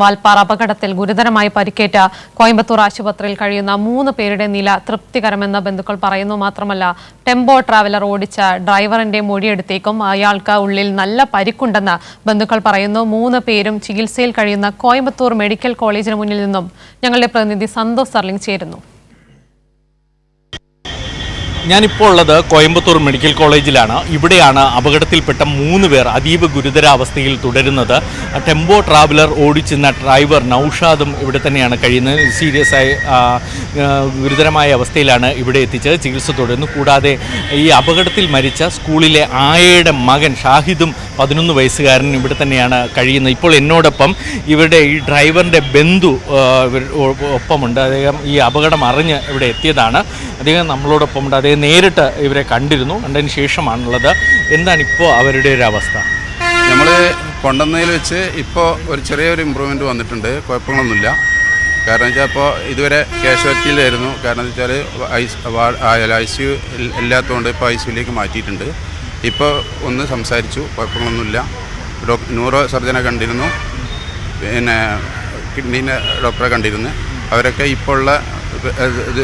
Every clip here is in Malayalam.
വാൽപ്പാറ അപകടത്തിൽ ഗുരുതരമായി പരിക്കേറ്റ കോയമ്പത്തൂർ ആശുപത്രിയിൽ കഴിയുന്ന 3 പേരുടെ നില തൃപ്തികരമെന്ന് ബന്ധുക്കൾ പറയുന്നു. മാത്രമല്ല, ടെമ്പോ ട്രാവലർ ഓടിച്ച ഡ്രൈവറിന്റെ മൊഴിയെടുത്തേക്കും അയാൾക്ക് ഉള്ളിൽ നല്ല പരിക്കുണ്ടെന്ന് ബന്ധുക്കൾ പറയുന്നു. 3 പേരും ചികിത്സയിൽ കഴിയുന്ന കോയമ്പത്തൂർ മെഡിക്കൽ കോളേജിന് മുന്നിൽ നിന്നും ഞങ്ങളുടെ പ്രതിനിധി സന്തോഷ് സർലിംഗ് ചേരുന്നു. ഞാനിപ്പോൾ ഉള്ളത് കോയമ്പത്തൂർ മെഡിക്കൽ കോളേജിലാണ്. ഇവിടെയാണ് അപകടത്തിൽപ്പെട്ട 3 പേർ അതീവ ഗുരുതരാവസ്ഥയിൽ തുടരുന്നത്. ടെമ്പോ ട്രാവലർ ഓടിച്ചിരുന്ന ഡ്രൈവർ നൌഷാദും ഇവിടെ തന്നെയാണ് കഴിയുന്നത്. സീരിയസ് ആയി ഗുരുതരമായ അവസ്ഥയിലാണ് ഇവിടെ എത്തിച്ചത്. ചികിത്സ തുടരുന്നു. കൂടാതെ ഈ അപകടത്തിൽ മരിച്ച സ്കൂളിലെ ആയയുടെ മകൻ ഷാഹിദും 11 വയസ്സുകാരനും ഇവിടെ തന്നെയാണ് കഴിയുന്നത്. ഇപ്പോൾ എന്നോടൊപ്പം ഇവരുടെ ഈ ഡ്രൈവറിൻ്റെ ബന്ധു ഒപ്പമുണ്ട്. അദ്ദേഹം ഈ അപകടം അറിഞ്ഞ് ഇവിടെ എത്തിയതാണ്. അദ്ദേഹം നമ്മളോടൊപ്പം ഉണ്ട്. അദ്ദേഹം നേരിട്ട് ഇവരെ കണ്ടതിന് ശേഷമാണുള്ളത്. എന്താണ് ഇപ്പോൾ അവരുടെ ഒരു അവസ്ഥ? നമ്മൾ കൊണ്ടുവന്നതിൽ വെച്ച് ഇപ്പോൾ ഒരു ചെറിയൊരു ഇമ്പ്രൂവ്മെൻറ്റ് വന്നിട്ടുണ്ട്. കുഴപ്പങ്ങളൊന്നുമില്ല. കാരണം വെച്ചാൽ ഇപ്പോൾ ഇതുവരെ കാഷ്വാലിറ്റിയിലായിരുന്നു. കാരണം വെച്ചാൽ ICU ഇല്ലാത്തതുകൊണ്ട് ഇപ്പോൾ ICUലേക്ക് മാറ്റിയിട്ടുണ്ട്. ഇപ്പോൾ ഒന്ന് സംസാരിച്ചു, കുഴപ്പങ്ങളൊന്നുമില്ല. ന്യൂറോ സർജനെ കണ്ടിരുന്നു, പിന്നെ കിഡ്നീൻ്റെ ഡോക്ടറെ കണ്ടിരുന്നു. അവരൊക്കെ ഇപ്പോൾ ഉള്ള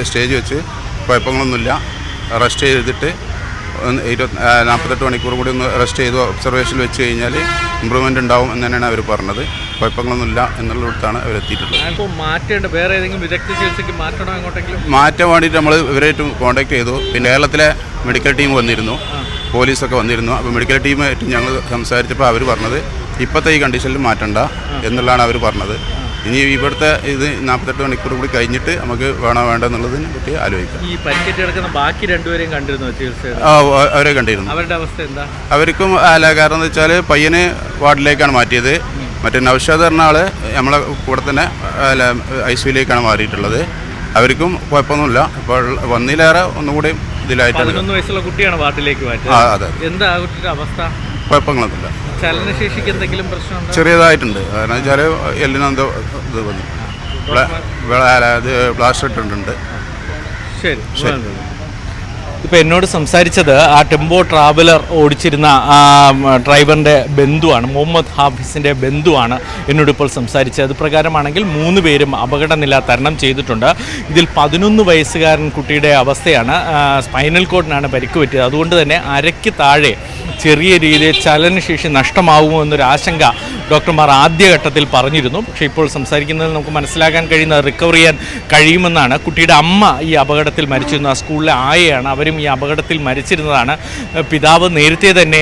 സ്റ്റേജ് വെച്ച് കുഴപ്പങ്ങളൊന്നുമില്ല. റെസ്റ്റ് ചെയ്തിട്ട് 48 മണിക്കൂർ കൂടി ഒന്ന് റെസ്റ്റ് ചെയ്ത് ഒബ്സർവേഷനിൽ വെച്ച് കഴിഞ്ഞാൽ ഇമ്പ്രൂവ്മെൻ്റ് ഉണ്ടാവും എന്ന് തന്നെയാണ് അവർ പറഞ്ഞത്. കുഴപ്പങ്ങളൊന്നുമില്ല എന്നുള്ളിടത്താണ് അവരെത്തിയിട്ടുള്ളത്. വേറെ ഏതെങ്കിലും വിദഗ്ധ ചികിത്സയ്ക്ക് മാറ്റാൻ വേണ്ടിയിട്ട് നമ്മൾ ഇവരായിട്ട് കോൺടാക്ട് ചെയ്തു. പിന്നെ കേരളത്തിലെ മെഡിക്കൽ ടീം വന്നിരുന്നു, പോലീസൊക്കെ വന്നിരുന്നു. അപ്പോൾ മെഡിക്കൽ ടീമായിട്ട് ഞങ്ങൾ സംസാരിച്ചപ്പോൾ അവർ പറഞ്ഞത് ഇപ്പോഴത്തെ ഈ കണ്ടീഷനിൽ മാറ്റണ്ട എന്നുള്ളതാണ് അവർ പറഞ്ഞത്. ഇനി ഇവിടുത്തെ ഇത് 48 മണിക്കൂർ കൂടി കഴിഞ്ഞിട്ട് നമുക്ക് വേണോ വേണ്ടെന്നുള്ളതിനെ പറ്റി ആലോചിക്കാം. ഈ പരിക്കേറ്റ് കിടക്കുന്ന ബാക്കി 2 പേരെയും കണ്ടിരുന്നു ചികിത്സ? അവരെ കണ്ടിരുന്നു. അവരുടെ അവസ്ഥ എന്താ? അവർക്കും അല്ല, കാരണം എന്ന് വെച്ചാൽ പയ്യന് വാർഡിലേക്കാണ് മാറ്റിയത്. മറ്റേ നൗഷാദ് പറഞ്ഞ ആൾ നമ്മളെ കൂടെ തന്നെ ICUയിലേക്കാണ് മാറിയിട്ടുള്ളത്. അവർക്കും കുഴപ്പമൊന്നുമില്ല. ഇപ്പോൾ വന്നിലേറെ ഒന്നുകൂടി ഇതിലായിട്ടാണ്. 11 വയസ്സുള്ള കുട്ടിയാണ് വാർഡിലേക്ക് മാറ്റിയത്. അതെ. എന്താ കുട്ടിയുടെ അവസ്ഥ? കുഴപ്പങ്ങളൊന്നുമില്ല. ചലനശേഷിക്ക് എന്തെങ്കിലും പ്രശ്നമുണ്ടോ? ചെറിയതായിട്ടുണ്ട്. കാരണം വെച്ചാൽ എല്ലിനെന്തോ ഇത് വന്നു, പ്ലാസ്റ്റർ ഇട്ടിട്ടുണ്ട്. ശരി. ഇപ്പോൾ എന്നോട് സംസാരിച്ചത് ആ ടെമ്പോ ട്രാവലർ ഓടിച്ചിരുന്ന ഡ്രൈവറിൻ്റെ ബന്ധുവാണ്, മുഹമ്മദ് ഹാഫിസിൻ്റെ ബന്ധുവാണ് എന്നോടിപ്പോൾ സംസാരിച്ചത്. അത് പ്രകാരമാണെങ്കിൽ 3 പേരും അപകടനില തരണം ചെയ്തിട്ടുണ്ട്. ഇതിൽ 11 വയസ്സുകാരൻ കുട്ടിയുടെ അവസ്ഥയാണ്. സ്പൈനൽ കോഡിനാണ് പരിക്ക് പറ്റിയത്. അതുകൊണ്ട് തന്നെ അരയ്ക്ക് താഴെ ചെറിയ രീതിയിൽ ചലനശേഷി നഷ്ടമാവുമോ എന്നൊരു ആശങ്ക ഡോക്ടർമാർ ആദ്യഘട്ടത്തിൽ പറഞ്ഞിരുന്നു. പക്ഷേ ഇപ്പോൾ സംസാരിക്കുന്നതിൽ നമുക്ക് മനസ്സിലാക്കാൻ കഴിയുന്നത് റിക്കവർ ചെയ്യാൻ കഴിയുമെന്നാണ്. കുട്ടിയുടെ അമ്മ ഈ അപകടത്തിൽ മരിച്ചിരുന്നു. ആ സ്കൂളിലെ ആയയാണ്. അവരും ഈ അപകടത്തിൽ മരിച്ചിരുന്നതാണ്. പിതാവ് നേരത്തെ തന്നെ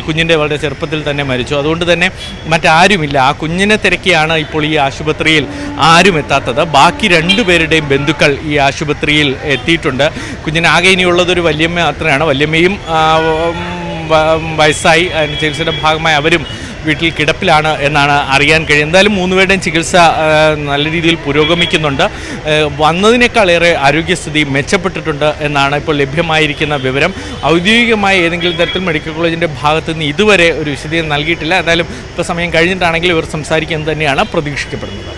കുഞ്ഞിൻ്റെ വളരെ ചെറുപ്പത്തിൽ തന്നെ മരിച്ചു. അതുകൊണ്ട് തന്നെ മറ്റാരുമില്ല. ആ കുഞ്ഞിനെ തിരക്കിയാണ് ഇപ്പോൾ ഈ ആശുപത്രിയിൽ ആരും എത്താത്തത്. ബാക്കി 2 പേരുടെയും ബന്ധുക്കൾ ഈ ആശുപത്രിയിൽ എത്തിയിട്ടുണ്ട്. കുഞ്ഞിനാകെ ഇനിയുള്ളതൊരു വല്യമ്മ മാത്രമാണ്. വല്യമ്മയും വയസ്സായി. അതിന് ചികിത്സയുടെ ഭാഗമായി അവരും വീട്ടിൽ കിടപ്പിലാണ് എന്നാണ് അറിയാൻ കഴിയുന്നത്. എന്തായാലും 3 പേരുടെയും ചികിത്സ നല്ല രീതിയിൽ പുരോഗമിക്കുന്നുണ്ട്. വന്നതിനേക്കാളേറെ ആരോഗ്യസ്ഥിതി മെച്ചപ്പെട്ടിട്ടുണ്ട് എന്നാണ് ഇപ്പോൾ ലഭ്യമായിരിക്കുന്ന വിവരം. ഔദ്യോഗികമായി ഏതെങ്കിലും തരത്തിൽ മെഡിക്കൽ കോളേജിൻ്റെ ഭാഗത്തു നിന്ന് ഇതുവരെ ഒരു വിശദീകരണം നൽകിയിട്ടില്ല. എന്തായാലും ഇപ്പോൾ സമയം കഴിഞ്ഞിട്ടാണെങ്കിൽ ഇവർ സംസാരിക്കുന്നത് തന്നെയാണ് പ്രതീക്ഷിക്കപ്പെടുന്നത്.